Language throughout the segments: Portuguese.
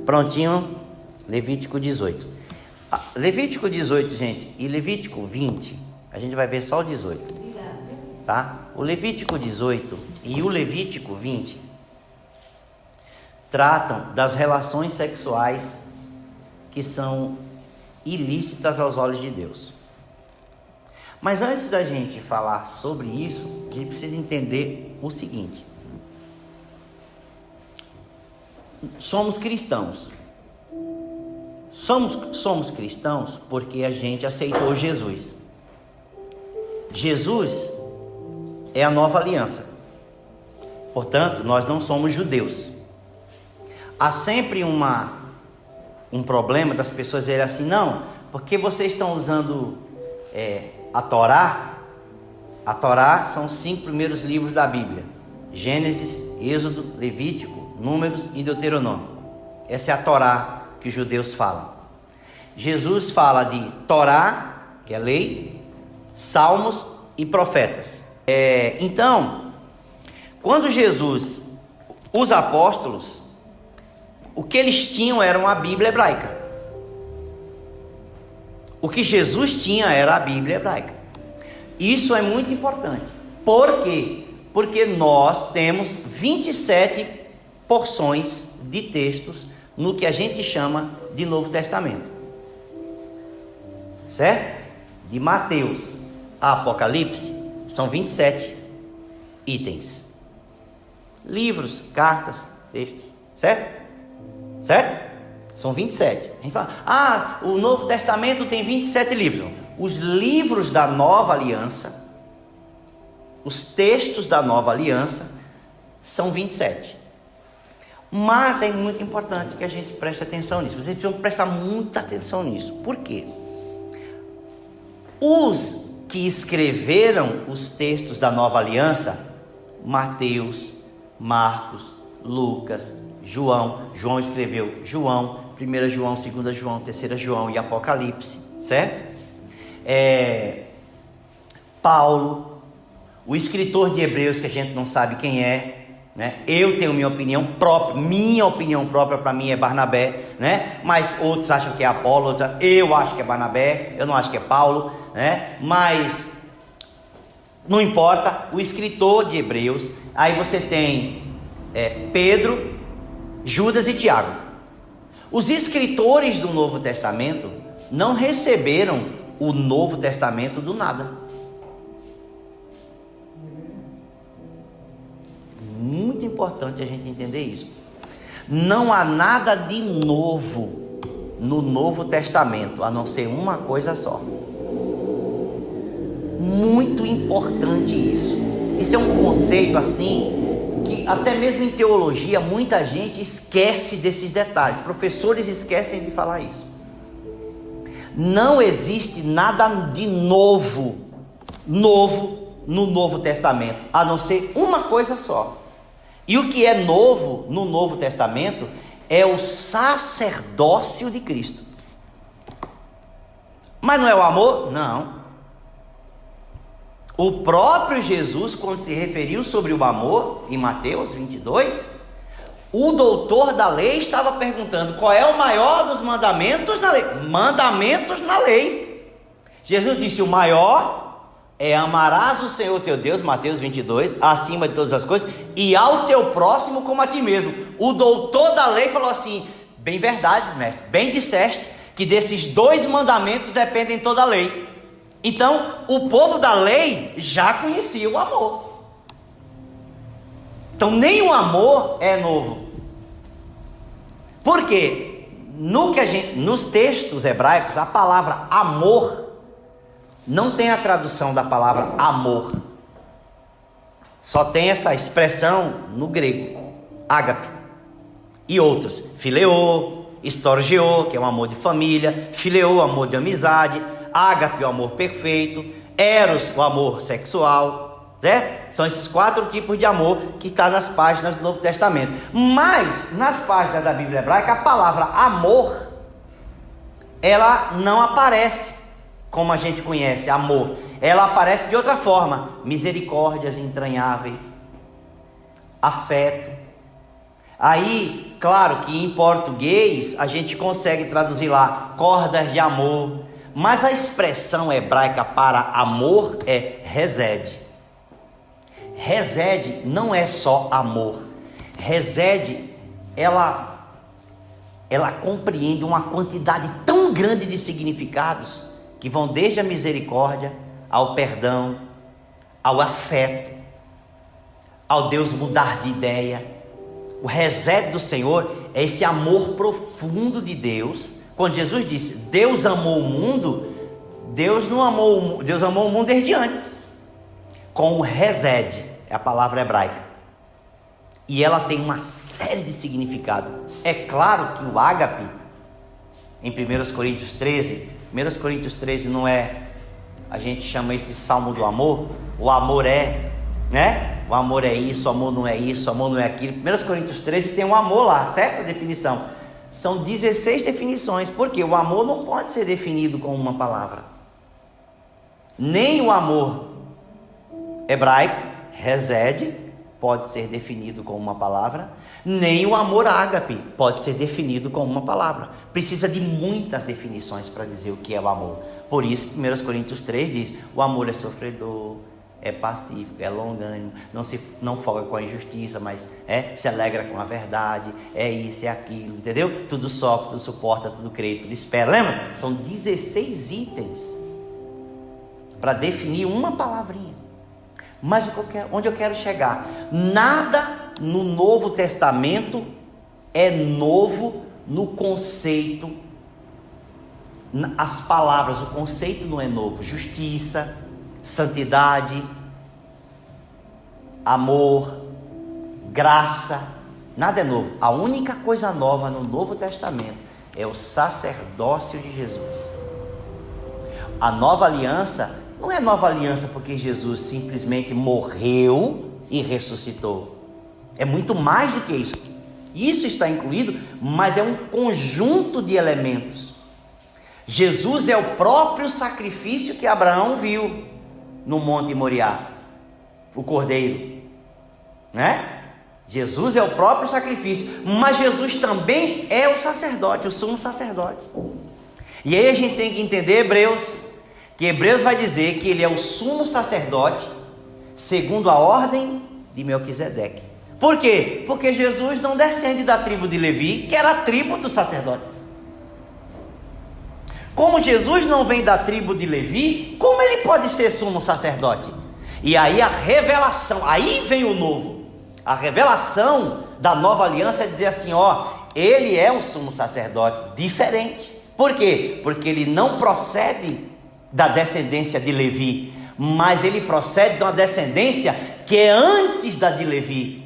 Prontinho, Levítico 18. Levítico 18, gente, e Levítico 20, a gente vai ver só o 18, tá? O Levítico 18 e o Levítico 20 tratam das relações sexuais que são ilícitas aos olhos de Deus. Mas antes da gente falar sobre isso, a gente precisa entender o seguinte: somos cristãos. Somos cristãos porque a gente aceitou Jesus. Jesus é a nova aliança. Portanto, nós não somos judeus. Há sempre um problema das pessoas dizerem assim: não, porque vocês estão usando a Torá. A Torá são os 5 primeiros livros da Bíblia: Gênesis, Êxodo, Levítico, Números e Deuteronômio. Essa é a Torá que os judeus falam. Jesus fala de Torá, que é lei, Salmos e profetas. Então, quando Jesus, os apóstolos, o que eles tinham era uma Bíblia hebraica. O que Jesus tinha era a Bíblia hebraica. Isso é muito importante. Por quê? Porque nós temos 27 porções de textos no que a gente chama de Novo Testamento. Certo? De Mateus a Apocalipse são 27 itens. Livros, cartas, textos. Certo? Certo? São 27. A gente fala: o Novo Testamento tem 27 livros. Os livros da Nova Aliança, os textos da Nova Aliança são 27. Mas é muito importante que a gente preste atenção nisso. Vocês precisam prestar muita atenção nisso. Por quê? Os que escreveram os textos da Nova Aliança, Mateus, Marcos, Lucas, João escreveu João, 1 João, 2 João, 3 João e Apocalipse, certo? Paulo, o escritor de Hebreus, que a gente não sabe quem é, né? Eu tenho minha opinião própria para mim é Barnabé, né? Mas outros acham que é Apolo, eu acho que é Barnabé, eu não acho que é Paulo, né? Mas não importa, o escritor de Hebreus. Aí você tem Pedro, Judas e Tiago. Os escritores do Novo Testamento não receberam o Novo Testamento do nada. Muito importante a gente entender isso. Não há nada de novo no Novo Testamento, a não ser uma coisa só. Muito importante isso. Isso é um conceito assim que até mesmo em teologia muita gente esquece desses detalhes. Professores esquecem de falar isso. Não existe nada de novo no Novo Testamento, a não ser uma coisa só. E o que é novo no Novo Testamento é o sacerdócio de Cristo. Mas não é o amor? Não. O próprio Jesus, quando se referiu sobre o amor, em Mateus 22, o doutor da lei estava perguntando: qual é o maior dos mandamentos na lei? Mandamentos na lei. Jesus disse: o maior é amarás o Senhor teu Deus, Mateus 22, acima de todas as coisas, e ao teu próximo como a ti mesmo. O doutor da lei falou assim: bem verdade, mestre, bem disseste, que desses 2 mandamentos dependem toda a lei. Então, o povo da lei já conhecia o amor. Então, nem o amor é novo. Por quê? Nos textos hebraicos, a palavra amor não tem a tradução da palavra amor. Só tem essa expressão no grego, ágape. E outros, fileô, estorgeô, que é um amor de família, fileô, amor de amizade, ágape, o amor perfeito, eros, o amor sexual, certo? São esses 4 tipos de amor que está nas páginas do Novo Testamento. Mas nas páginas da Bíblia hebraica, a palavra amor, ela não aparece como a gente conhece, amor. Ela aparece de outra forma: misericórdias entranháveis, afeto. Aí, claro que em português a gente consegue traduzir lá cordas de amor, mas a expressão hebraica para amor é resed. Resed não é só amor. Resed, ela compreende uma quantidade tão grande de significados que vão desde a misericórdia ao perdão, ao afeto, ao Deus mudar de ideia. O resed do Senhor é esse amor profundo de Deus. Quando Jesus disse, Deus amou o mundo, Deus amou o mundo desde antes. Com o resed, é a palavra hebraica. E ela tem uma série de significados. É claro que o ágape, em 1 Coríntios 13, 1 Coríntios 13 não é, a gente chama isso de salmo do amor. O amor é, né? O amor é isso, o amor não é isso, o amor não é aquilo. 1 Coríntios 13 tem o amor lá, certo? A definição. São 16 definições, porque o amor não pode ser definido com uma palavra. Nem o amor hebraico, resed, pode ser definido com uma palavra, nem o amor ágape pode ser definido com uma palavra. Precisa de muitas definições para dizer o que é o amor. Por isso, 1 Coríntios 3 diz, o amor é sofredor, é pacífico, é longânimo, não folga com a injustiça, mas se alegra com a verdade, é isso, é aquilo, entendeu? Tudo sofre, tudo suporta, tudo crê, tudo espera. Lembra? São 16 itens para definir uma palavrinha. Mas onde eu quero chegar? Nada no Novo Testamento é novo no conceito. As palavras, o conceito não é novo. Justiça, santidade, amor, graça, nada é novo. A única coisa nova no Novo Testamento é o sacerdócio de Jesus. A nova aliança não é nova aliança porque Jesus simplesmente morreu e ressuscitou. É muito mais do que isso. Isso está incluído, mas é um conjunto de elementos. Jesus é o próprio sacrifício que Abraão viu no Monte Moriá, o cordeiro, né? Jesus é o próprio sacrifício, mas Jesus também é o sacerdote, o sumo sacerdote. E aí a gente tem que entender Hebreus, que Hebreus vai dizer que ele é o sumo sacerdote segundo a ordem de Melquisedeque. Por quê? Porque Jesus não descende da tribo de Levi, que era a tribo dos sacerdotes. Como Jesus não vem da tribo de Levi, como ele pode ser sumo sacerdote? E aí a revelação, aí vem o novo. A revelação da nova aliança é dizer assim, ele é um sumo sacerdote diferente. Por quê? Porque ele não procede da descendência de Levi, mas ele procede de uma descendência que é antes da de Levi,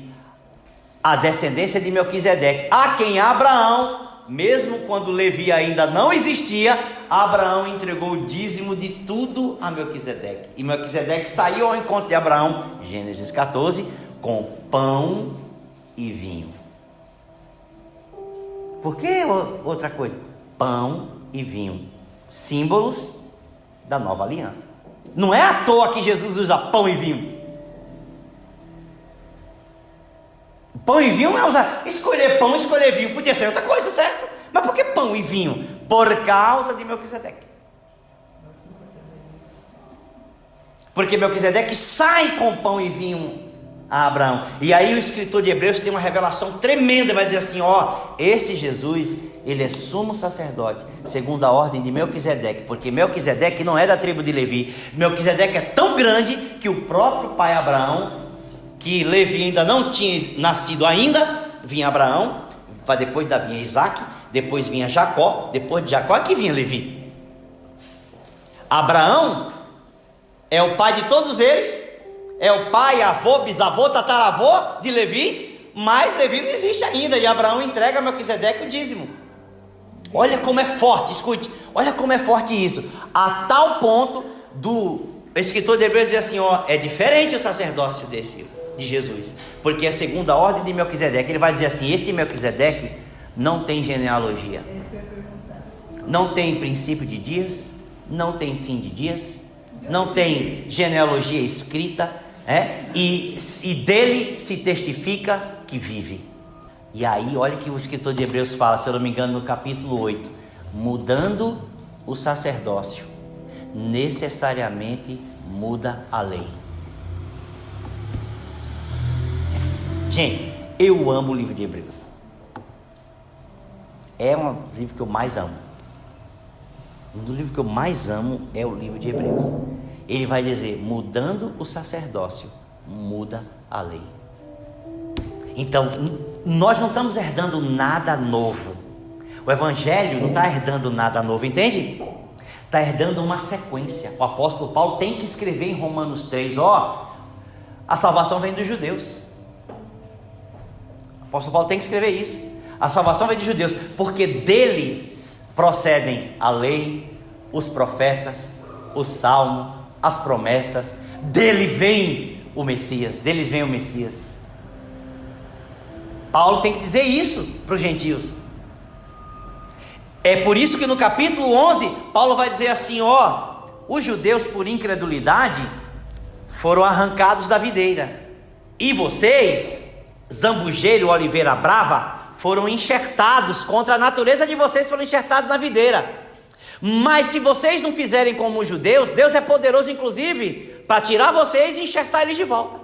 a descendência de Melquisedeque, a quem Abraão, mesmo quando Levi ainda não existia, Abraão entregou o dízimo de tudo a Melquisedeque, e Melquisedeque saiu ao encontro de Abraão, Gênesis 14, com pão e vinho. Por que outra coisa? Pão e vinho, símbolos da nova aliança. Não é à toa que Jesus usa pão e vinho. Pão e vinho é usar, escolher pão, escolher vinho, podia ser outra coisa, certo? Mas por que pão e vinho? Por causa de Melquisedeque. Porque Melquisedeque sai com pão e vinho a Abraão. E aí o escritor de Hebreus tem uma revelação tremenda, vai dizer assim, este Jesus, ele é sumo sacerdote, segundo a ordem de Melquisedeque, porque Melquisedeque não é da tribo de Levi. Melquisedeque é tão grande que o próprio pai Abraão, que Levi ainda não tinha nascido ainda, vinha Abraão, depois vinha Isaac, depois vinha Jacó, depois de Jacó que vinha Levi. Abraão é o pai de todos eles, é o pai, avô, bisavô, tataravô de Levi, mas Levi não existe ainda, e Abraão entrega a Melquisedeque o dízimo. Olha como é forte, escute, olha como é forte isso, a tal ponto do escritor de Hebreus dizer assim, é diferente o sacerdócio de Jesus, porque é segundo a ordem de Melquisedeque. Ele vai dizer assim, este Melquisedeque não tem genealogia, não tem princípio de dias, não tem fim de dias, não tem genealogia escrita, e dele se testifica que vive. E aí, olha o que o escritor de Hebreus fala, se eu não me engano, no capítulo 8: mudando o sacerdócio, necessariamente muda a lei. Gente, eu amo o livro de Hebreus. É um livro que eu mais amo. Um dos livros que eu mais amo é o livro de Hebreus. Ele vai dizer: mudando o sacerdócio, muda a lei. Então, nós não estamos herdando nada novo. O Evangelho não está herdando nada novo, entende? Está herdando uma sequência. O apóstolo Paulo tem que escrever em Romanos 3, a salvação vem dos judeus. O apóstolo Paulo tem que escrever isso. A salvação vem dos judeus, porque deles procedem a lei, os profetas, os salmos, as promessas. Dele vem o Messias, deles vem o Messias. Paulo tem que dizer isso para os gentios. É por isso que no capítulo 11, Paulo vai dizer assim: os judeus por incredulidade foram arrancados da videira, e vocês, zambujeiro, oliveira brava, foram enxertados, contra a natureza de vocês foram enxertados na videira. Mas se vocês não fizerem como os judeus, Deus é poderoso inclusive para tirar vocês e enxertar eles de volta.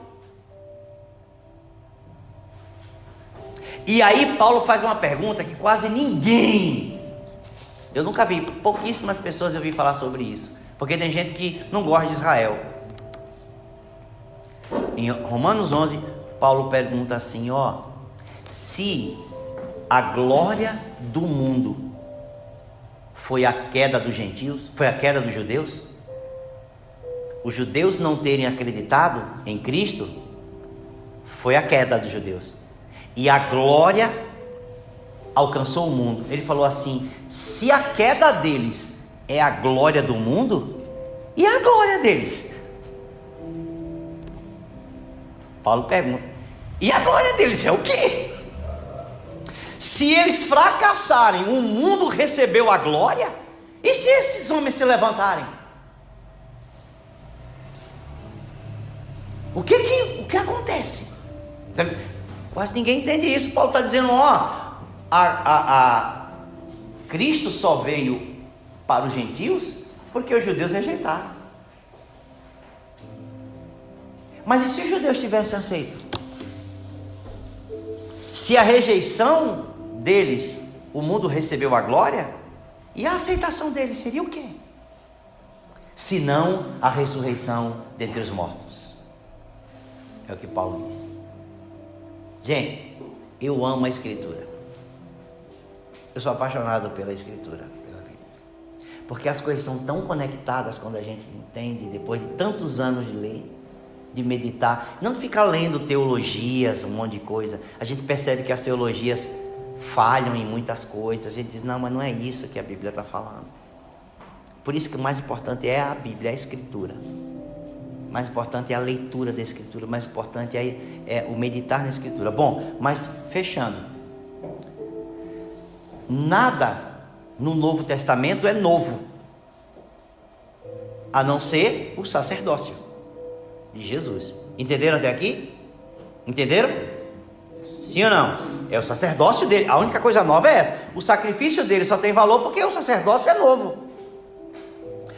E aí Paulo faz uma pergunta que quase ninguém, eu nunca vi, pouquíssimas pessoas eu vi falar sobre isso, porque tem gente que não gosta de Israel. Em Romanos 11, Paulo pergunta assim: se a glória do mundo foi a queda dos gentios, foi a queda dos judeus, os judeus não terem acreditado em Cristo, foi a queda dos judeus, e a glória alcançou o mundo. Ele falou assim: se a queda deles é a glória do mundo, e a glória deles? Paulo pergunta: e a glória deles é o quê? Se eles fracassarem, o mundo recebeu a glória? E se esses homens se levantarem? O que acontece? Quase ninguém entende isso. Paulo está dizendo: Cristo só veio para os gentios porque os judeus rejeitaram. Mas e se os judeus tivessem aceito? Se a rejeição deles, o mundo recebeu a glória, e a aceitação deles seria o quê? Se não a ressurreição dentre os mortos. É o que Paulo diz. Gente, eu amo a Escritura. Eu sou apaixonado pela Escritura, pela Bíblia, porque as coisas são tão conectadas quando a gente entende, depois de tantos anos de ler, de meditar, não ficar lendo teologias, um monte de coisa. A gente percebe que as teologias falham em muitas coisas. A gente diz: não, mas não é isso que a Bíblia está falando. Por isso que o mais importante é a Bíblia, é a Escritura. O mais importante é a leitura da Escritura. O mais importante é o meditar na Escritura. Bom, mas fechando, nada no Novo Testamento é novo, a não ser o sacerdócio de Jesus. Entenderam até aqui? Entenderam? Sim ou não? É o sacerdócio dele. A única coisa nova é essa. O sacrifício dele só tem valor porque o sacerdócio é novo.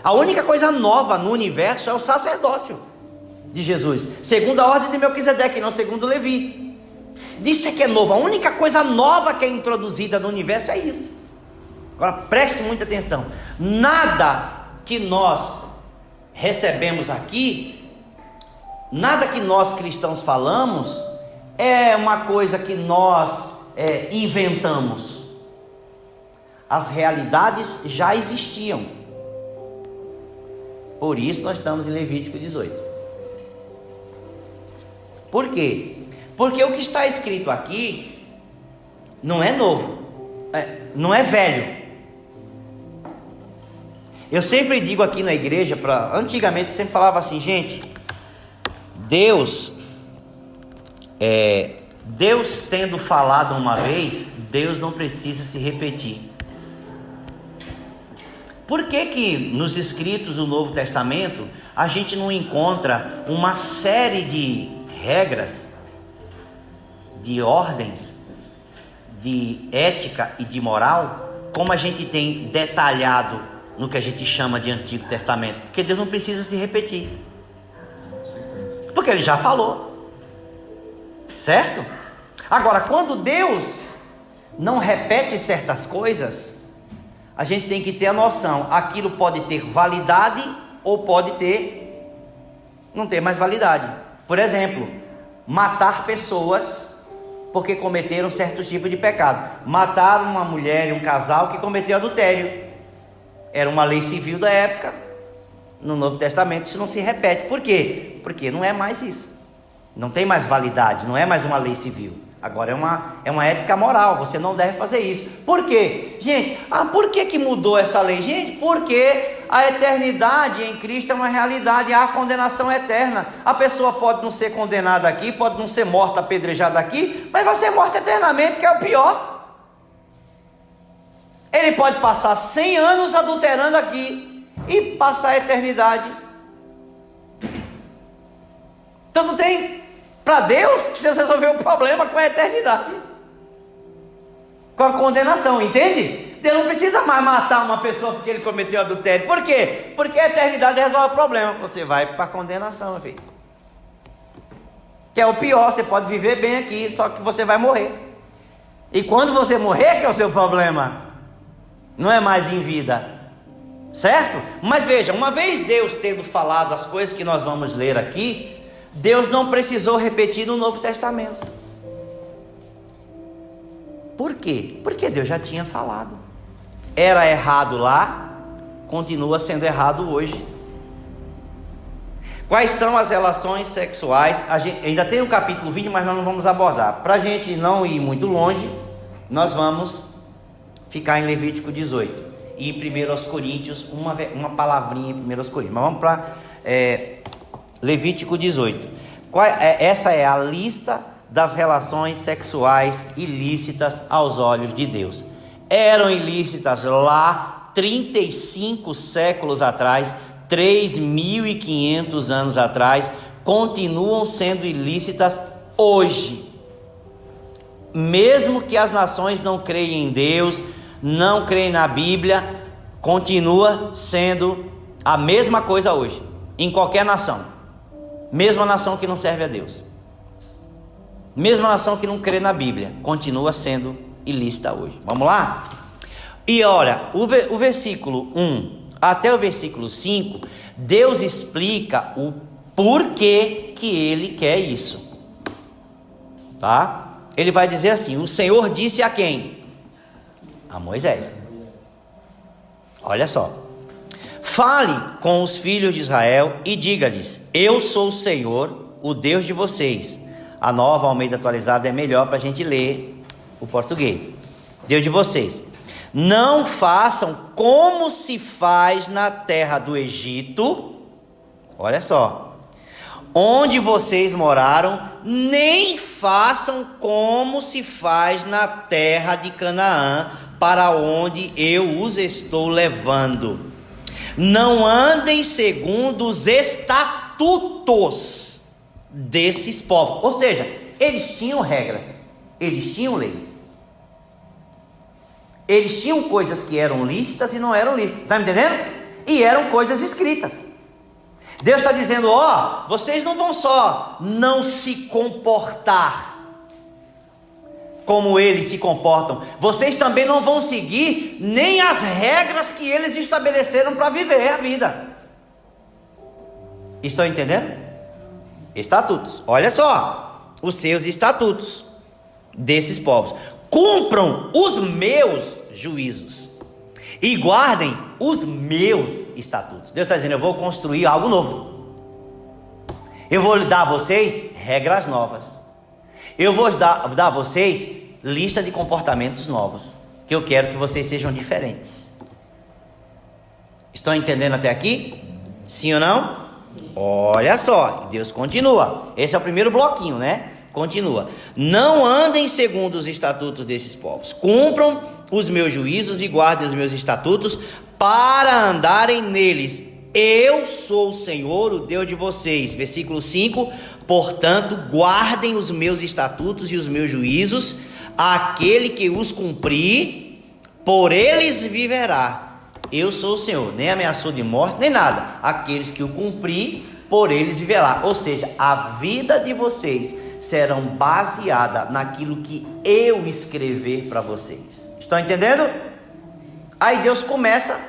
A única coisa nova no universo é o sacerdócio de Jesus, segundo a ordem de Melquisedeque, não segundo Levi. Disso é que é novo. A única coisa nova que é introduzida no universo é isso. Agora preste muita atenção. Nada que nós recebemos aqui, nada que nós cristãos falamos é uma coisa que nós inventamos. As realidades já existiam. Por isso nós estamos em Levítico 18. Por quê? Porque o que está escrito aqui não é novo, não é velho. Eu sempre digo aqui na igreja, antigamente sempre falava assim: gente, Deus tendo falado uma vez, Deus não precisa se repetir. Por que nos escritos do Novo Testamento a gente não encontra uma série de regras, de ordens de ética e de moral, como a gente tem detalhado no que a gente chama de Antigo Testamento, porque Deus não precisa se repetir, porque Ele já falou, certo? Agora, quando Deus não repete certas coisas, a gente tem que ter a noção, aquilo pode ter validade ou pode não ter mais validade. Por exemplo, matar pessoas porque cometeram certo tipo de pecado. Mataram uma mulher e um casal que cometeu adultério. Era uma lei civil da época. No Novo Testamento isso não se repete. Por quê? Porque não é mais isso. Não tem mais validade, não é mais uma lei civil. Agora é uma ética moral, você não deve fazer isso. Por quê? Gente, por que mudou essa lei? Gente, porque a eternidade em Cristo é uma realidade, há condenação eterna. A pessoa pode não ser condenada aqui, pode não ser morta, apedrejada aqui, mas vai ser morta eternamente, que é o pior. Ele pode passar 100 anos adulterando aqui e passar a eternidade. Então não tem... Para Deus resolveu o problema com a eternidade, com a condenação, entende? Deus não precisa mais matar uma pessoa porque ele cometeu adultério. Por quê? Porque a eternidade resolve o problema. Você vai para a condenação, meu filho, que é o pior. Você pode viver bem aqui, só que você vai morrer. E quando você morrer, que é o seu problema, não é mais em vida, certo? Mas veja, uma vez Deus tendo falado as coisas que nós vamos ler aqui, Deus não precisou repetir no Novo Testamento. Por quê? Porque Deus já tinha falado. Era errado lá, continua sendo errado hoje. Quais são as relações sexuais? Ainda tem o capítulo 20, mas nós não vamos abordar. Para a gente não ir muito longe, nós vamos ficar em Levítico 18 e em 1 Coríntios, uma palavrinha em 1 Coríntios. Mas vamos para Levítico 18. Essa é a lista das relações sexuais ilícitas aos olhos de Deus. Eram ilícitas lá 35 séculos atrás, 3.500 anos atrás, continuam sendo ilícitas hoje. Mesmo que as nações não creiam em Deus, não creem na Bíblia, continua sendo a mesma coisa hoje, em qualquer nação. Mesma nação que não serve a Deus, mesma nação que não crê na Bíblia, continua sendo ilícita hoje. Vamos lá? E olha, o versículo 1 até o versículo 5, Deus explica o porquê que Ele quer isso, tá? Ele vai dizer assim: o Senhor disse a quem? A Moisés. Olha só: fale com os filhos de Israel e diga-lhes: eu sou o Senhor, o Deus de vocês. A Nova Almeida Atualizada é melhor para a gente ler o português. Deus de vocês. Não façam como se faz na terra do Egito, olha só, onde vocês moraram, nem façam como se faz na terra de Canaã, para onde eu os estou levando. Não andem segundo os estatutos desses povos. Ou seja, eles tinham regras, eles tinham leis, eles tinham coisas que eram lícitas e não eram lícitas, está me entendendo? E eram coisas escritas. Deus está dizendo: vocês não vão só não se comportar como eles se comportam, vocês também não vão seguir nem as regras que eles estabeleceram para viver a vida. Estão entendendo? Estatutos, olha só, os seus estatutos desses povos. Cumpram os meus juízos e guardem os meus estatutos. Deus está dizendo: eu vou construir algo novo, eu vou dar a vocês regras novas, eu vou dar a vocês lista de comportamentos novos, que eu quero que vocês sejam diferentes. Estão entendendo até aqui? Sim ou não? Olha só, Deus continua. Esse é o primeiro bloquinho, né? Continua: não andem segundo os estatutos desses povos, cumpram os meus juízos e guardem os meus estatutos para andarem neles. Eu sou o Senhor, o Deus de vocês. Versículo 5: portanto, guardem os meus estatutos e os meus juízos, aquele que os cumprir, por eles viverá. Eu sou o Senhor. Nem ameaçou de morte, nem nada. Aqueles que o cumprir, por eles viverá. Ou seja, a vida de vocês serão baseada naquilo que eu escrever para vocês. Estão entendendo? Aí Deus começa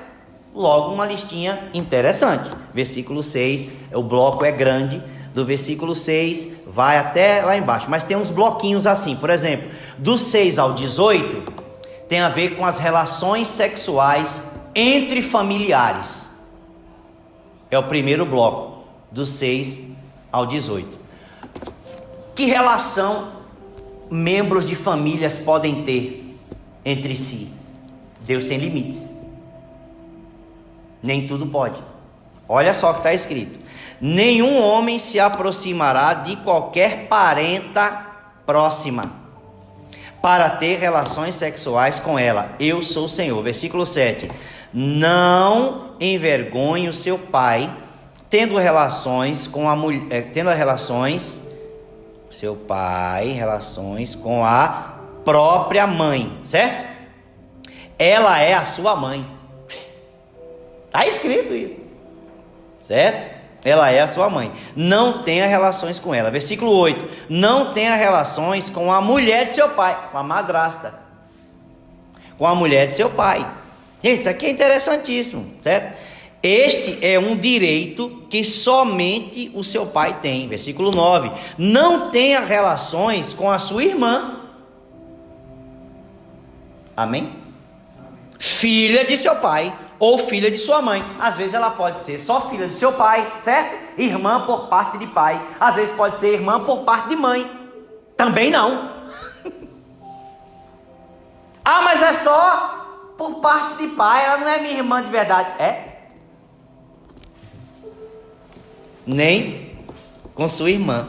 logo uma listinha interessante. Versículo 6, o bloco é grande. Do versículo 6 vai até lá embaixo, mas tem uns bloquinhos assim. Por exemplo, do 6 ao 18 tem a ver com as relações sexuais entre familiares. É o primeiro bloco, do 6 ao 18. Que relação membros de famílias podem ter entre si? Deus tem limites. Nem tudo pode. Olha só o que está escrito: nenhum homem se aproximará de qualquer parenta próxima para ter relações sexuais com ela. Eu sou o Senhor. Versículo 7. Não envergonhe o seu pai, tendo relações com a mulher, seu pai, relações com a própria mãe, certo? Ela é a sua mãe. Está escrito isso, certo? Ela é a sua mãe. Não tenha relações com ela. Versículo 8. Não tenha relações com a mulher de seu pai, com a madrasta, com a mulher de seu pai. Gente, isso aqui é interessantíssimo, certo? Este é um direito que somente o seu pai tem. Versículo 9. Não tenha relações com a sua irmã. Amém? Filha de seu pai ou filha de sua mãe. Às vezes ela pode ser só filha do seu pai, certo? Irmã por parte de pai. Às vezes pode ser irmã por parte de mãe. Também não. Ah, mas é só por parte de pai, ela não é minha irmã de verdade. É? Nem com sua irmã.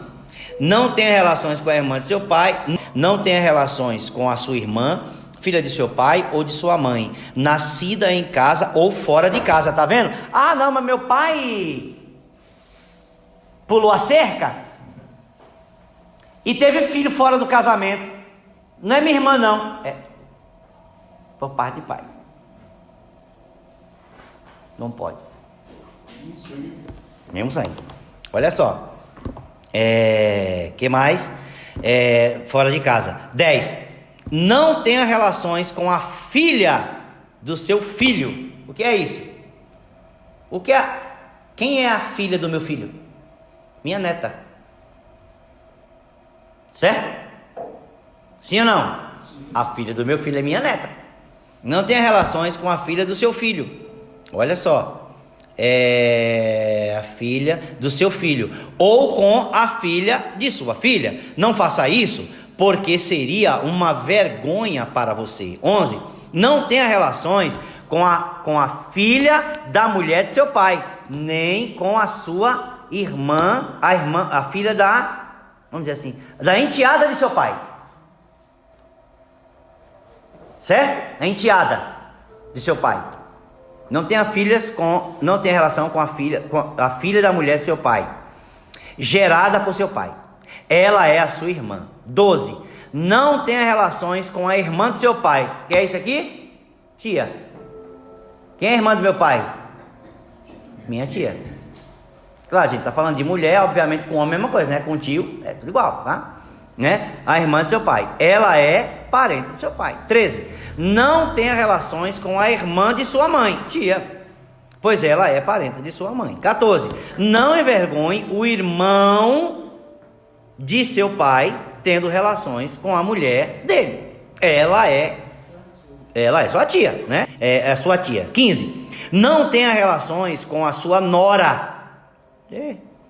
Não tenha relações com a irmã de seu pai. Não tenha relações com a sua irmã, filha de seu pai ou de sua mãe, nascida em casa ou fora de casa. Tá vendo? Ah, não, mas meu pai pulou a cerca e teve filho fora do casamento. Não é minha irmã, não. É por parte de pai. Não pode. Mesmo sangue. Olha só. Que mais? Fora de casa. 10. Não tenha relações com a filha do seu filho. O que é isso? Quem é a filha do meu filho? Minha neta. Certo? Sim ou não? Sim. A filha do meu filho é minha neta. Não tenha relações com a filha do seu filho. Olha só. A filha do seu filho. Ou com a filha de sua filha. Não faça isso, porque seria uma vergonha para você. 11. Não tenha relações com a filha da mulher de seu pai, nem com a sua irmã, a filha vamos dizer assim, da enteada de seu pai. Certo? A enteada de seu pai. Não tenha relação com a filha da mulher de seu pai, gerada por seu pai. Ela é a sua irmã. 12. Não tenha relações com a irmã de seu pai. Que é isso aqui? Tia. Quem é a irmã do meu pai? Minha tia. Claro, a gente está falando de mulher, obviamente com homem é a mesma coisa, né? Com tio é tudo igual, tá? Né? A irmã de seu pai. Ela é parente do seu pai. 13. Não tenha relações com a irmã de sua mãe, tia, pois ela é parente de sua mãe. 14. Não envergonhe o irmão de seu pai tendo relações com a mulher dele. Ela é sua tia, né? É sua tia. 15. Não tenha relações com a sua nora.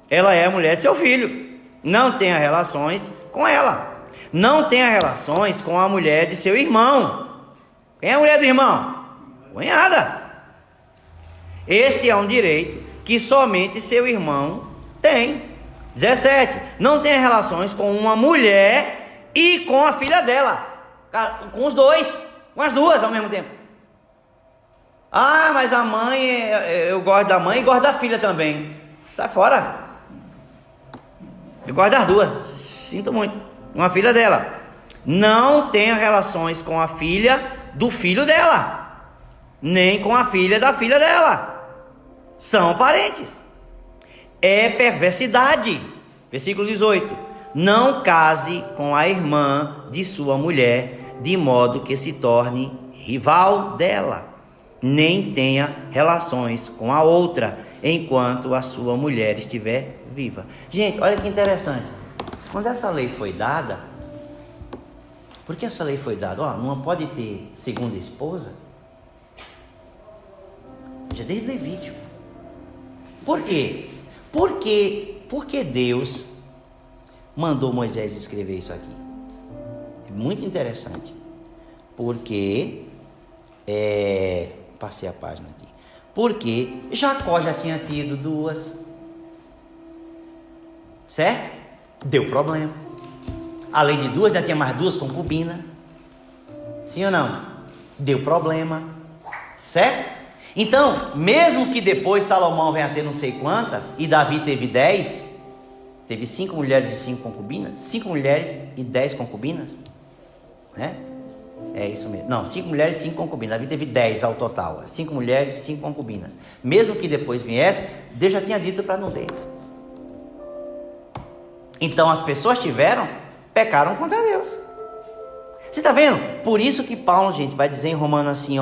Ela é a mulher de seu filho. Não tenha relações com ela. Não tenha relações com a mulher de seu irmão. Quem é a mulher do irmão? Cunhada. Este é um direito que somente seu irmão tem. 17. Não tenha relações com uma mulher e com a filha dela. Com os dois. Com as duas ao mesmo tempo. Ah, mas a mãe, eu gosto da mãe e gosto da filha também. Sai fora. Eu gosto das duas. Sinto muito. Uma filha dela. não tenha relações com a filha do filho dela, nem com a filha da filha dela. São parentes. É perversidade. Versículo 18: não case com a irmã de sua mulher, de modo que se torne rival dela, nem tenha relações com a outra, enquanto a sua mulher estiver viva. Gente, olha que interessante. Quando essa lei foi dada, por que essa lei foi dada? Não pode ter segunda esposa? Já desde Levítico. Por quê? Porque Deus mandou Moisés escrever isso aqui. É muito interessante. Porque passei a página aqui. Porque Jacó já tinha tido duas, certo? Deu problema. Além de duas, já tinha mais duas concubinas. Sim ou não? Deu problema, certo? Então, mesmo que depois Salomão venha a ter não sei quantas, e Davi teve 10, teve 5 mulheres e 5 concubinas, 5 mulheres e 10 concubinas, né? É isso mesmo. Não, 5 mulheres e 5 concubinas. Davi teve 10 ao total. 5 mulheres e 5 concubinas. Mesmo que depois viesse, Deus já tinha dito para não ter. Então as pessoas pecaram contra Deus. Você está vendo? Por isso que Paulo, gente, vai dizer em Romanos assim,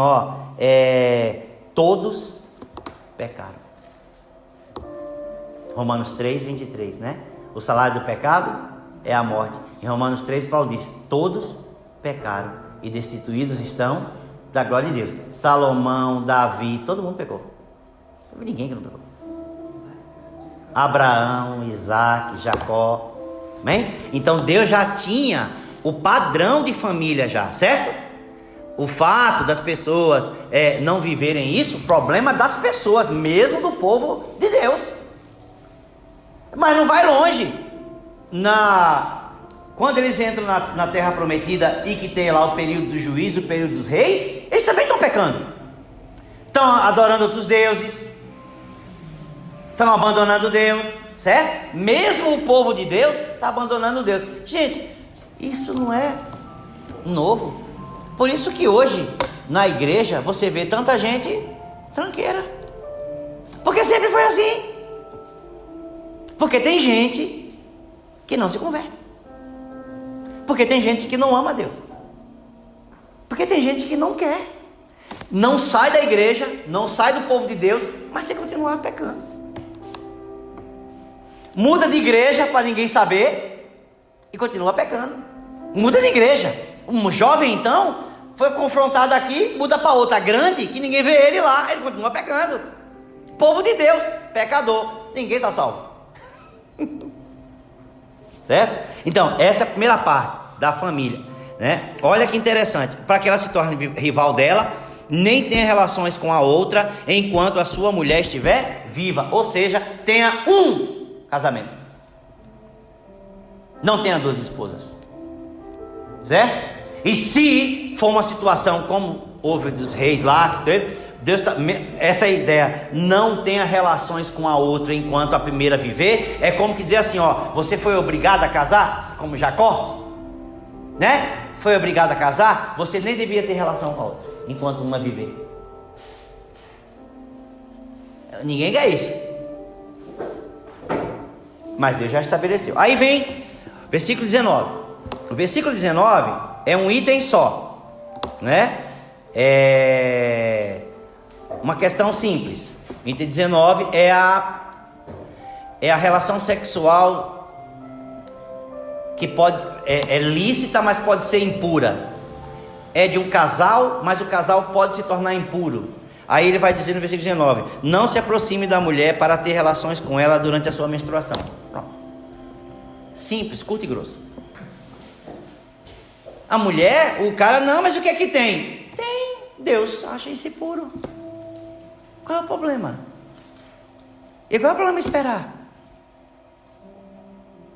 todos pecaram. Romanos 3, 23, né? O salário do pecado é a morte. Em Romanos 3, Paulo diz: todos pecaram e destituídos estão da glória de Deus. Salomão, Davi, todo mundo pecou. Não teve ninguém que não pecou. Abraão, Isaac, Jacó. Amém? Então Deus já tinha o padrão de família já, certo? O fato das pessoas não viverem isso, problema das pessoas, mesmo do povo de Deus. Mas não vai longe. Quando eles entram na terra prometida e que tem lá o período do juízo, o período dos reis, eles também estão pecando. Estão adorando outros deuses, estão abandonando Deus, certo? Mesmo o povo de Deus está abandonando Deus. Gente, isso não é novo. Por isso que hoje, na igreja, você vê tanta gente tranqueira. Porque sempre foi assim. Porque tem gente que não se converte. Porque tem gente que não ama Deus. Porque tem gente que não quer. Não sai da igreja, não sai do povo de Deus, mas quer continuar pecando. Muda de igreja para ninguém saber e continua pecando. Muda de igreja. Um jovem então foi confrontado aqui, muda para outra grande, que ninguém vê ele lá, ele continua pecando. Povo de Deus, pecador, ninguém está salvo. Certo? Então, essa é a primeira parte da família, né? Olha que interessante, para que ela se torne rival dela, nem tenha relações com a outra, enquanto a sua mulher estiver viva. Ou seja, tenha um casamento. Não tenha duas esposas. Certo? E se for uma situação como houve dos reis lá, que teve, Deus essa ideia, não tenha relações com a outra enquanto a primeira viver, é como que dizer assim, você foi obrigado a casar, como Jacó, né? Foi obrigado a casar, você nem devia ter relação com a outra, enquanto uma viver. Ninguém quer isso. Mas Deus já estabeleceu. Aí vem versículo 19. O versículo 19 é um item só, né? É uma questão simples. O item 19 é a relação sexual que é lícita, mas pode ser impura. É de um casal, mas o casal pode se tornar impuro. Aí ele vai dizer no versículo 19: não se aproxime da mulher para ter relações com ela durante a sua menstruação. Pronto. Simples, curto e grosso. A mulher, o cara, não, mas o que é que tem? Tem, Deus acha isso puro. Qual é o problema? E qual é o problema esperar?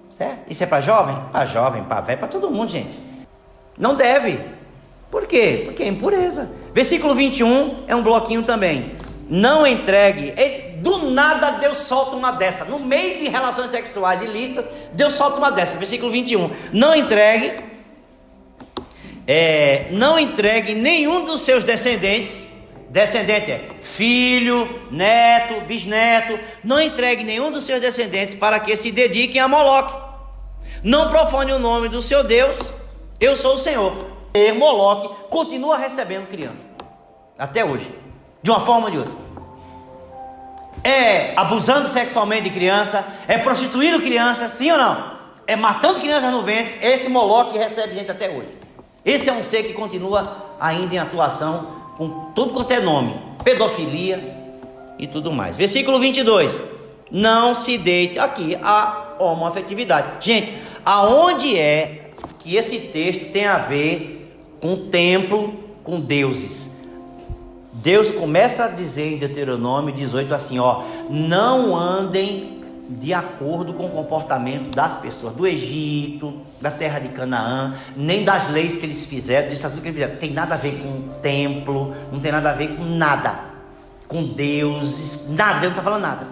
Certo? Isso é para jovem? Para jovem, para velho, para todo mundo, gente. Não deve. Por quê? Porque é impureza. Versículo 21 é um bloquinho também. Não entregue. Do nada Deus solta uma dessa. No meio de relações sexuais ilícitas, Deus solta uma dessa. Versículo 21. Não entregue não entregue nenhum dos seus descendentes. Descendente é filho, neto, bisneto. Não entregue nenhum dos seus descendentes para que se dediquem a Moloque. Não profane o nome do seu Deus. Eu sou o Senhor. E Moloque continua recebendo criança até hoje, de uma forma ou de outra. É abusando sexualmente de criança, é prostituindo criança, sim ou não? É matando crianças no ventre. Esse Moloque recebe gente até hoje. Esse é um ser que continua ainda em atuação, com tudo quanto é nome, pedofilia e tudo mais. Versículo 22. Não se deite. Aqui a homoafetividade. Gente, aonde é que esse texto tem a ver com o templo, com deuses? Deus começa a dizer em Deuteronômio 18 assim, não andem de acordo com o comportamento das pessoas do Egito, da terra de Canaã, nem das leis que eles fizeram, do estatuto que eles fizeram. Tem nada a ver com o templo, não tem nada a ver com nada, com deuses, nada. Deus não está falando nada.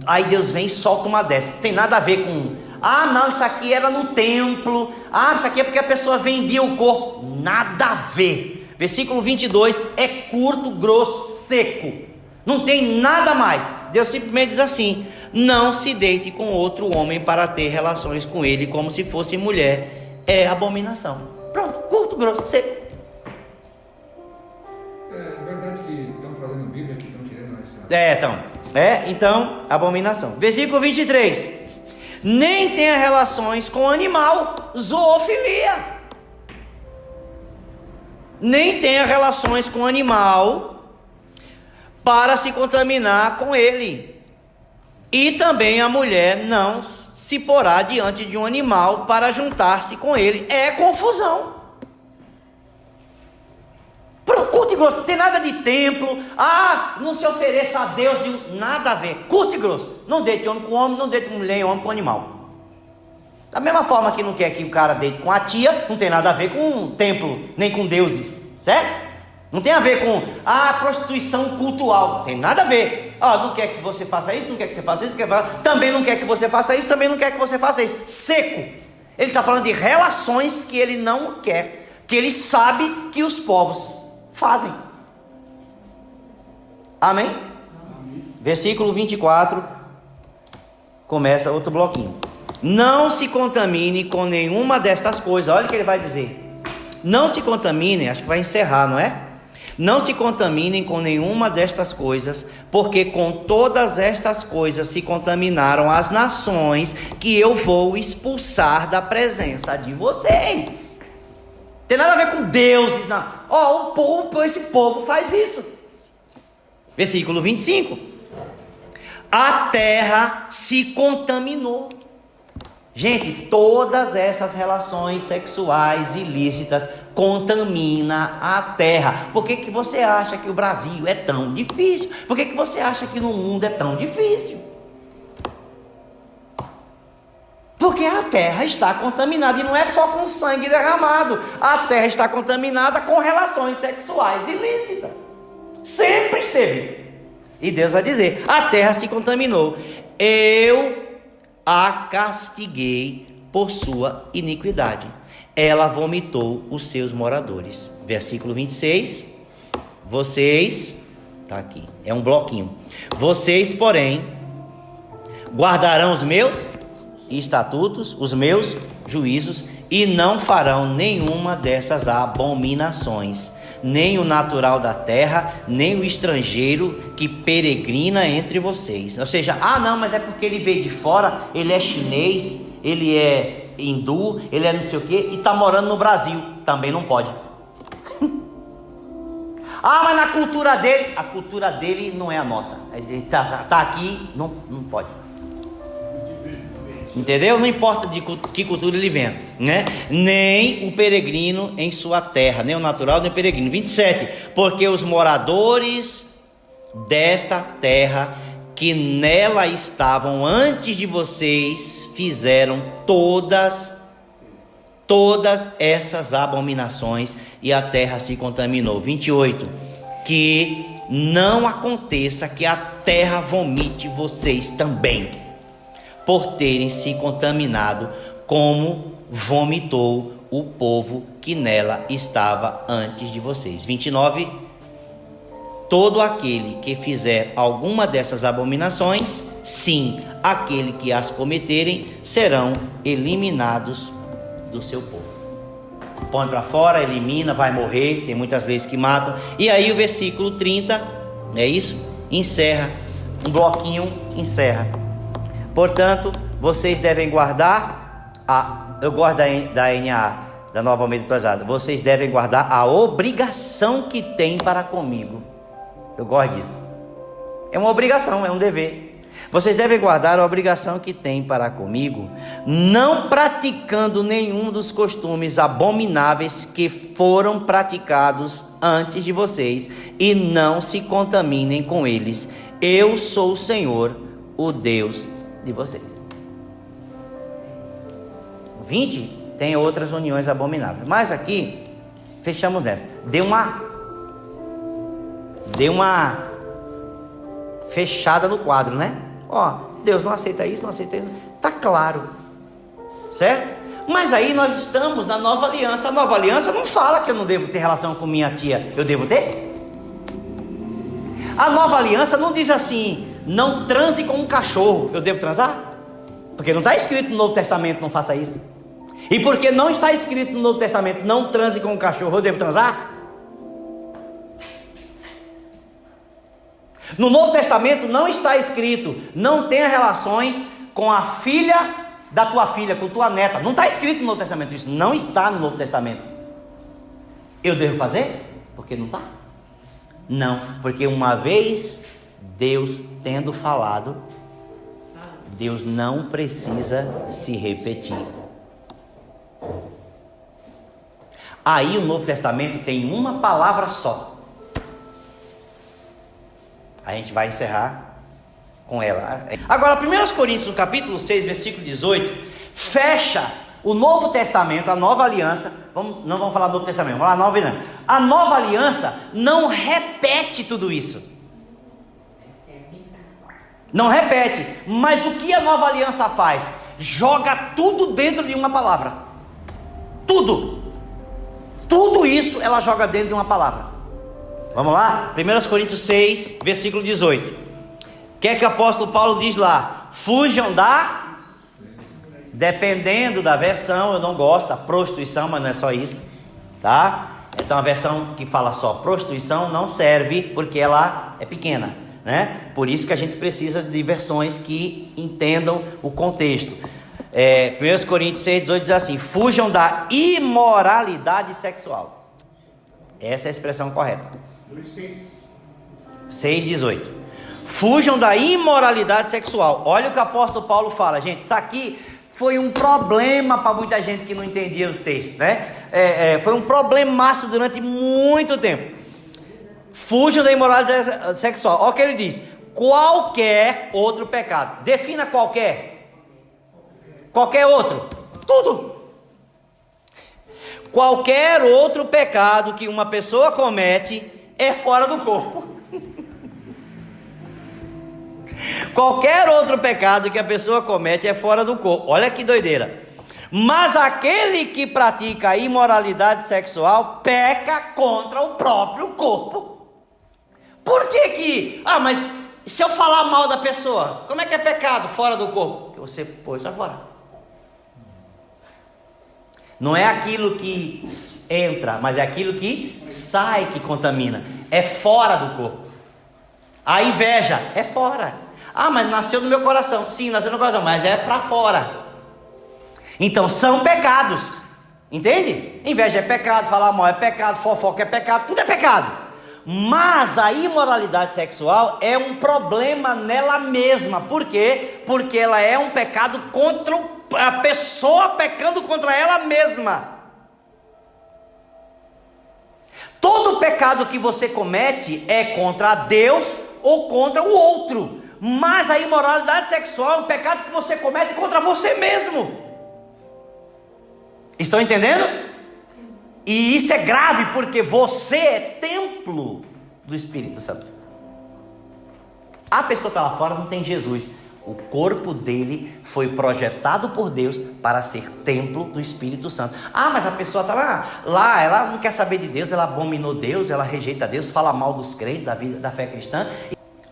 Aí Deus vem e solta uma dessa. Tem nada a ver com, não, isso aqui era no templo, isso aqui é porque a pessoa vendia o corpo. Nada a ver. Versículo 22 é curto, grosso, seco, não tem nada mais. Deus simplesmente diz assim: não se deite com outro homem para ter relações com ele como se fosse mulher, é abominação. Pronto, curto, grosso, seco. É verdade que estão fazendo Bíblia, que estão querendo essa. Então, abominação. Versículo 23. Nem tenha relações com animal, zoofilia. Nem tenha relações com animal para se contaminar com ele. E também a mulher não se porá diante de um animal para juntar-se com ele. É confusão. Curto e grosso, não tem nada de templo. Não se ofereça a Deus nada a ver. Curto e grosso. Não deite homem com homem, não deite mulher e homem com animal. Da mesma forma que não quer que o cara deite com a tia, não tem nada a ver com templo, nem com deuses, certo? Não tem a ver com prostituição cultural, não tem nada a ver. Não quer que você faça isso, não quer que você faça isso, também não quer que você faça isso, também não quer que você faça isso. Seco. Ele está falando de relações que ele não quer, que ele sabe que os povos fazem. Amém? Versículo 24, começa outro bloquinho. Não se contamine com nenhuma destas coisas. Olha o que ele vai dizer. Não se contaminem, acho que vai encerrar, não é? Não se contaminem com nenhuma destas coisas, porque com todas estas coisas se contaminaram as nações que eu vou expulsar da presença de vocês. Tem nada a ver com deuses, não. Esse povo faz isso. Versículo 25. A terra se contaminou. Gente, todas essas relações sexuais ilícitas contamina a terra. Por que você acha que o Brasil é tão difícil? Por que você acha que no mundo é tão difícil? Porque a terra está contaminada, e não é só com sangue derramado. A terra está contaminada com relações sexuais ilícitas. Sempre esteve. E Deus vai dizer: a terra se contaminou. Eu a castiguei por sua iniquidade. Ela vomitou os seus moradores. Versículo 26. Vocês, está aqui, é um bloquinho. Vocês, porém, guardarão os meus estatutos, os meus juízos, e não farão nenhuma dessas abominações, nem o natural da terra, nem o estrangeiro que peregrina entre vocês. Ou seja, não, mas é porque ele veio de fora, ele é chinês, ele é hindu, ele é não sei o que, e está morando no Brasil. Também não pode. Mas na cultura dele, a cultura dele não é a nossa. Ele está aqui, não pode. Entendeu? Não importa de que cultura ele venha, né? Nem o peregrino em sua terra, nem o natural, nem o peregrino. 27. Porque os moradores desta terra que nela estavam antes de vocês fizeram todas essas abominações, e a terra se contaminou. 28. Que não aconteça que a terra vomite vocês também, por terem se contaminado, como vomitou o povo que nela estava antes de vocês. 29. Todo aquele que fizer alguma dessas abominações, sim, aquele que as cometerem, serão eliminados do seu povo. Põe para fora, elimina, vai morrer. Tem muitas leis que matam. E aí o versículo 30, é isso? Encerra, um bloquinho encerra. Portanto, vocês devem guardar eu gosto da NA, da Nova Almeida Atualizada. Vocês devem guardar a obrigação que tem para comigo. Eu gosto disso. É uma obrigação, é um dever. Vocês devem guardar a obrigação que tem para comigo, não praticando nenhum dos costumes abomináveis que foram praticados antes de vocês, e não se contaminem com eles. Eu sou o Senhor, o Deus de vocês. 20 tem outras uniões abomináveis, mas aqui fechamos nessa. Deu uma fechada no quadro, né? Deus não aceita isso, não aceita isso. Tá claro, certo? Mas aí nós estamos na nova aliança. A nova aliança não fala que eu não devo ter relação com minha tia. Eu devo ter? A nova aliança não diz assim: não transe com um cachorro. Eu devo transar? Porque não está escrito no Novo Testamento, não faça isso. E porque não está escrito no Novo Testamento, não transe com um cachorro, eu devo transar? No Novo Testamento não está escrito: não tenha relações com a filha da tua filha, com tua neta. Não está escrito no Novo Testamento isso. Não está no Novo Testamento. Eu devo fazer? Porque não está. Não, porque uma vez Deus tendo falado, Deus não precisa se repetir. Aí o Novo Testamento tem uma palavra só. A gente vai encerrar com ela. Agora, 1 Coríntios, no capítulo 6, versículo 18, fecha o Novo Testamento, a nova aliança. Não vamos falar do Novo Testamento, vamos falar da nova aliança. A nova aliança não repete tudo isso. Não repete. Mas o que a nova aliança faz? Joga tudo dentro de uma palavra. Tudo isso ela joga dentro de uma palavra. Vamos lá? 1 Coríntios 6, versículo 18. O que é que o apóstolo Paulo diz lá? Fujam da... Dependendo da versão, eu não gosto da prostituição, mas não é só isso, tá? Então a versão que fala só prostituição não serve, porque ela é pequena, né? Por isso que a gente precisa de versões que entendam o contexto. 1 Coríntios 6, 18 diz assim: fujam da imoralidade sexual. Essa é a expressão correta. 6, 18. Fujam da imoralidade sexual. Olha o que o apóstolo Paulo fala, gente. Isso aqui foi um problema para muita gente que não entendia os textos, né? Foi um problemaço durante muito tempo. Fujam da imoralidade sexual. Olha o que ele diz: qualquer outro pecado. Defina qualquer. Qualquer outro. Tudo. Qualquer outro pecado que uma pessoa comete é fora do corpo. Qualquer outro pecado que a pessoa comete é fora do corpo. Olha que doideira. Mas aquele que pratica a imoralidade sexual peca contra o próprio corpo. Por que mas se eu falar mal da pessoa, como é que é pecado fora do corpo? Porque você pôs lá fora. Não é aquilo que entra, mas é aquilo que sai que contamina. É fora do corpo. A inveja é fora. Mas nasceu no meu coração. Sim, nasceu no coração, mas é para fora. Então são pecados. Entende? Inveja é pecado, falar mal é pecado, fofoca é pecado, tudo é pecado. Mas a imoralidade sexual é um problema nela mesma. Por quê? Porque ela é um pecado contra a pessoa, pecando contra ela mesma. Todo pecado que você comete é contra Deus ou contra o outro. Mas a imoralidade sexual é um pecado que você comete contra você mesmo. Estão entendendo? E isso é grave, porque você é templo do Espírito Santo. A pessoa que está lá fora não tem Jesus. O corpo dele foi projetado por Deus para ser templo do Espírito Santo. Ah, mas a pessoa está lá, ela não quer saber de Deus, ela abominou Deus, ela rejeita Deus, fala mal dos crentes, da fé cristã.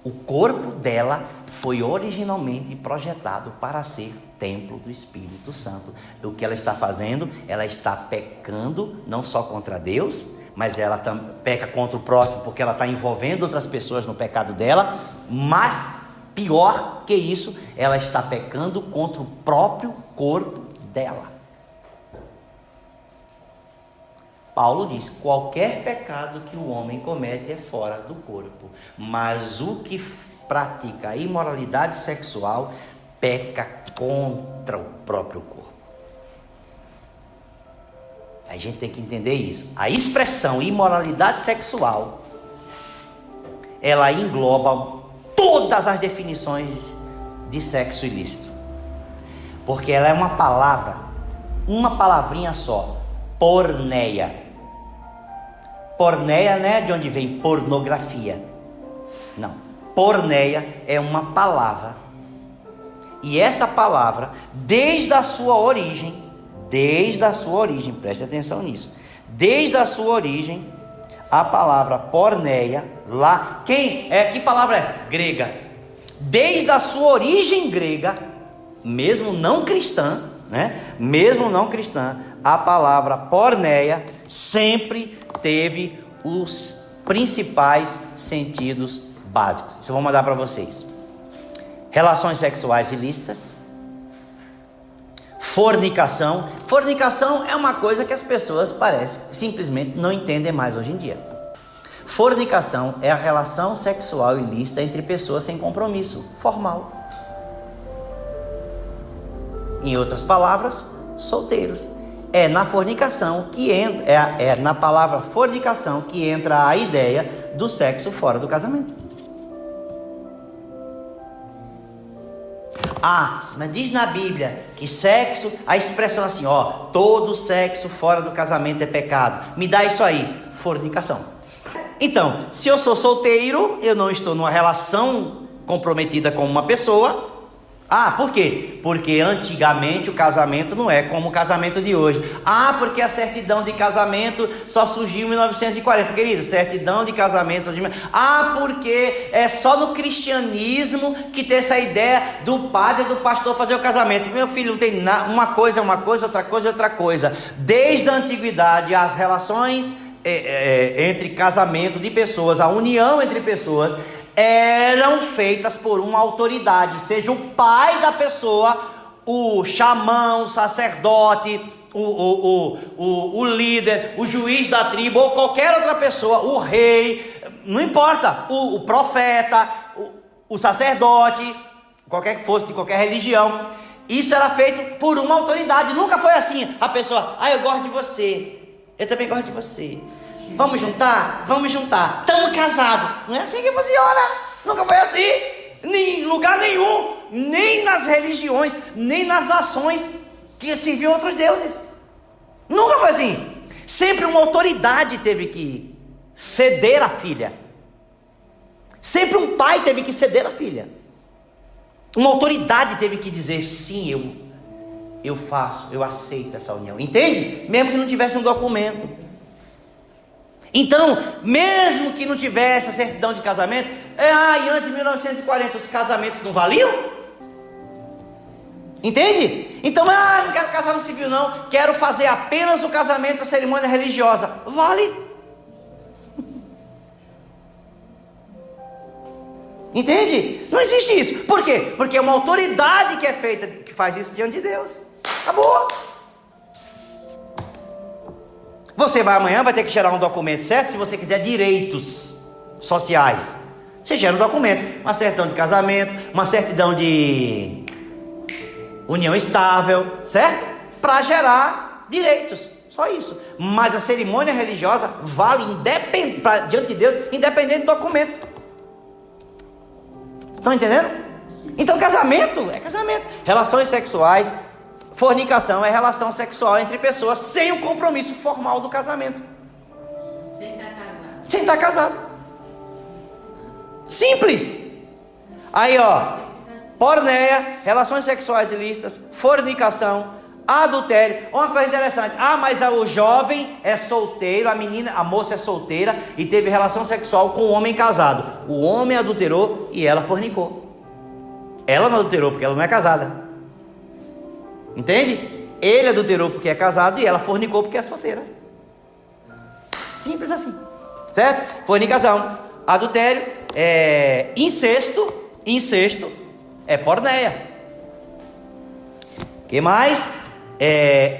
O corpo dela foi originalmente projetado para ser templo do Espírito Santo. O que ela está fazendo? Ela está pecando não só contra Deus, mas ela peca contra o próximo, porque ela está envolvendo outras pessoas no pecado dela. Mas pior que isso, ela está pecando contra o próprio corpo dela. Paulo diz: qualquer pecado que o homem comete é fora do corpo, mas o que pratica a imoralidade sexual peca contra o próprio corpo. A gente tem que entender isso. A expressão imoralidade sexual, ela engloba todas as definições de sexo ilícito, porque ela é uma palavra, uma palavrinha só: porneia. Porneia não é de onde vem pornografia, não. Porneia é uma palavra, e essa palavra, desde a sua origem, preste atenção nisso, desde a sua origem, a palavra porneia, lá, que palavra é essa? Grega. Desde a sua origem grega, mesmo não cristã, a palavra porneia sempre teve os principais sentidos básicos. Isso eu vou mandar para vocês: relações sexuais ilícitas, fornicação. Fornicação é uma coisa que as pessoas simplesmente não entendem mais hoje em dia. Fornicação é a relação sexual ilícita entre pessoas sem compromisso formal. Em outras palavras, solteiros. É na fornicação que entra, é na palavra fornicação que entra a ideia do sexo fora do casamento. Ah, mas diz na Bíblia que sexo, a expressão assim, todo sexo fora do casamento é pecado. Me dá isso aí: fornicação. Então, se eu sou solteiro, eu não estou numa relação comprometida com uma pessoa. Ah, por quê? Porque antigamente o casamento não é como o casamento de hoje. Ah, porque a certidão de casamento só surgiu em 1940. Querido, certidão de casamento surgiu... Ah, porque é só no cristianismo que tem essa ideia do padre e do pastor fazer o casamento. Meu filho, não tem nada. Uma coisa é uma coisa, outra coisa é outra coisa. Desde a antiguidade, as relações entre casamento de pessoas, a união entre pessoas, eram feitas por uma autoridade, seja o pai da pessoa, o xamã, o sacerdote, o líder, o juiz da tribo, ou qualquer outra pessoa, o rei, não importa, o profeta, o sacerdote, qualquer que fosse, de qualquer religião. Isso era feito por uma autoridade. Nunca foi assim, a pessoa: eu gosto de você, eu também gosto de você, vamos juntar? Vamos juntar, estamos casados. Não é assim que funciona. Nunca foi assim, em lugar nenhum, nem nas religiões, nem nas nações que serviam outros deuses. Nunca foi assim. Sempre uma autoridade teve que ceder a filha. Sempre um pai teve que ceder a filha. Uma autoridade teve que dizer: sim, eu faço, eu aceito essa união. Entende? Mesmo que não tivesse um documento. Então, mesmo que não tivesse a certidão de casamento, e antes de 1940 os casamentos não valiam? Entende? Então, não quero casar no civil não, quero fazer apenas o casamento, a cerimônia religiosa. Vale? Entende? Não existe isso. Por quê? Porque é uma autoridade que é feita, que faz isso diante de Deus. Acabou. Você amanhã vai ter que gerar um documento, certo? Se você quiser direitos sociais, você gera um documento, uma certidão de casamento, uma certidão de união estável, certo? Para gerar direitos, só isso. Mas a cerimônia religiosa vale diante de Deus, independente do documento. Estão entendendo? Então casamento é casamento. Relações sexuais, fornicação é relação sexual entre pessoas sem o compromisso formal do casamento. Sem estar casado. Simples. Aí porneia, relações sexuais ilícitas, fornicação, adultério. Uma coisa interessante, mas o jovem é solteiro, a moça é solteira e teve relação sexual com o homem casado. O homem adulterou e ela fornicou. Ela não adulterou porque ela não é casada. Entende? Ele adulterou porque é casado e ela fornicou porque é solteira. Simples assim, certo? Fornicação, adultério, incesto é porneia. Que mais?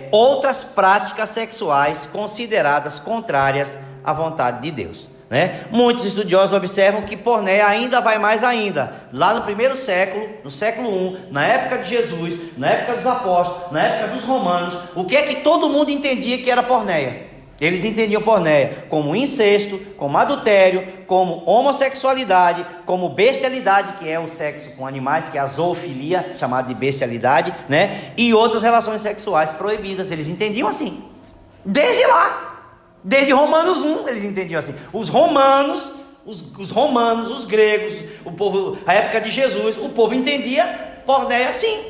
Outras práticas sexuais consideradas contrárias à vontade de Deus, né? Muitos estudiosos observam que porneia ainda vai mais ainda. Lá no primeiro século, no século I, na época de Jesus, na época dos apóstolos, na época dos romanos, o que é que todo mundo entendia que era porneia? Eles entendiam porneia como incesto, como adultério, como homossexualidade, como bestialidade, que é o sexo com animais, que é a zoofilia, chamada de bestialidade, né? E outras relações sexuais proibidas. Eles entendiam assim, desde lá, desde Romanos 1, eles entendiam assim. Os romanos, os gregos, o povo, a época de Jesus, o povo entendia porneia assim.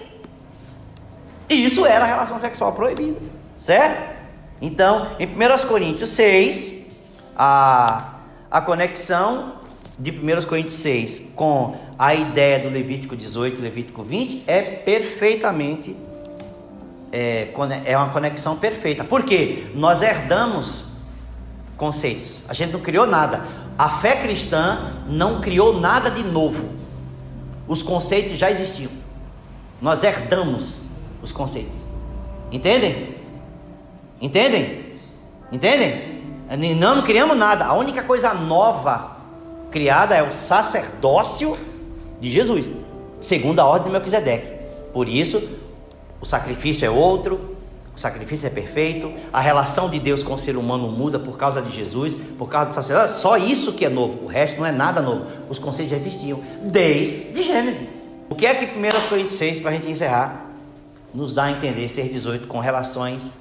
E isso era a relação sexual proibida, certo? Então, em 1 Coríntios 6, a conexão de 1 Coríntios 6 com a ideia do Levítico 18, Levítico 20 é perfeitamente, é uma conexão perfeita. Por quê? Nós herdamos conceitos, a gente não criou nada. A fé cristã não criou nada de novo, os conceitos já existiam, nós herdamos os conceitos. Entendem? Não criamos nada. A única coisa nova criada é o sacerdócio de Jesus, segundo a ordem de Melquisedeque. Por isso, o sacrifício é outro, o sacrifício é perfeito, a relação de Deus com o ser humano muda por causa de Jesus, por causa do sacerdócio. Só isso que é novo, o resto não é nada novo. Os conceitos já existiam desde Gênesis. O que é que 1 Coríntios 6, para a gente encerrar, nos dá a entender, ser 18, com relações,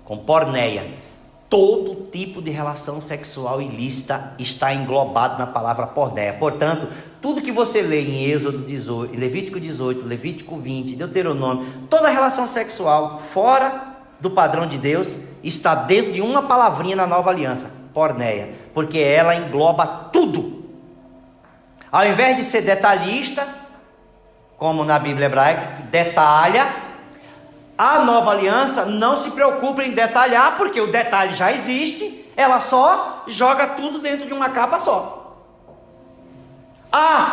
com porneia? Todo tipo de relação sexual ilícita está englobado na palavra porneia. Portanto, tudo que você lê em Êxodo 18, Levítico 18, Levítico 20, Deuteronômio, toda relação sexual fora do padrão de Deus está dentro de uma palavrinha na nova aliança: porneia, porque ela engloba tudo. Ao invés de ser detalhista, como na Bíblia hebraica, que detalha, a nova aliança não se preocupa em detalhar, porque o detalhe já existe, ela só joga tudo dentro de uma capa só.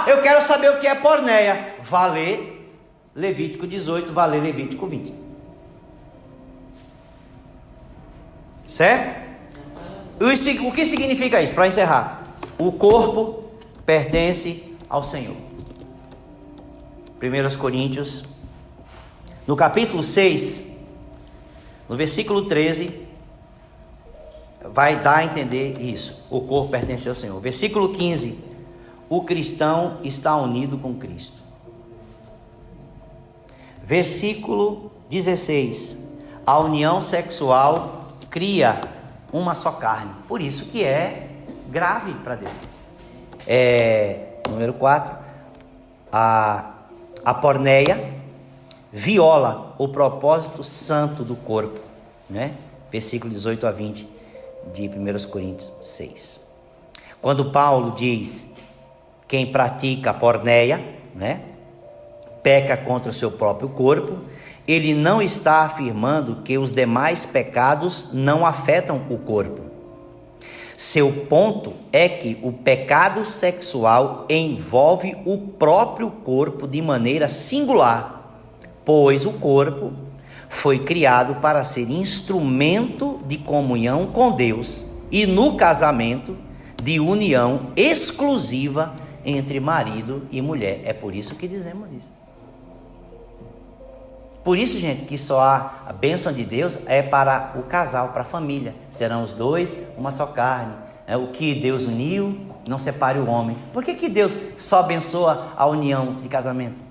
Eu quero saber o que é porneia. Vá ler Levítico 18, vá ler Levítico 20. Certo? O que significa isso? Para encerrar, o corpo pertence ao Senhor. 1 Coríntios, no capítulo 6, no versículo 13, vai dar a entender isso. O corpo pertence ao Senhor. Versículo 15: o cristão está unido com Cristo. Versículo 16: a união sexual cria uma só carne. Por isso que é grave para Deus. Número 4, a porneia viola o propósito santo do corpo, né? Versículo 18 a 20 de 1 Coríntios 6. Quando Paulo diz: quem pratica a porneia, né, peca contra o seu próprio corpo, ele não está afirmando que os demais pecados não afetam o corpo. Seu ponto é que o pecado sexual envolve o próprio corpo de maneira singular, pois o corpo foi criado para ser instrumento de comunhão com Deus e, no casamento, de união exclusiva entre marido e mulher. É por isso que dizemos isso. Por isso, gente, que só a bênção de Deus é para o casal, para a família. Serão os dois uma só carne. O que Deus uniu, não separe o homem. Por que Deus só abençoa a união de casamento?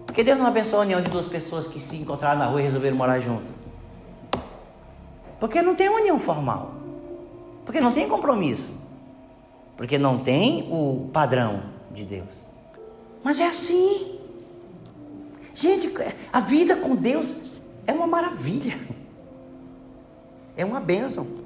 Porque Deus não abençoa a união de duas pessoas que se encontraram na rua e resolveram morar junto? Porque não tem união formal. Porque não tem compromisso. Porque não tem o padrão de Deus. Mas é assim. Gente, a vida com Deus é uma maravilha. É uma bênção.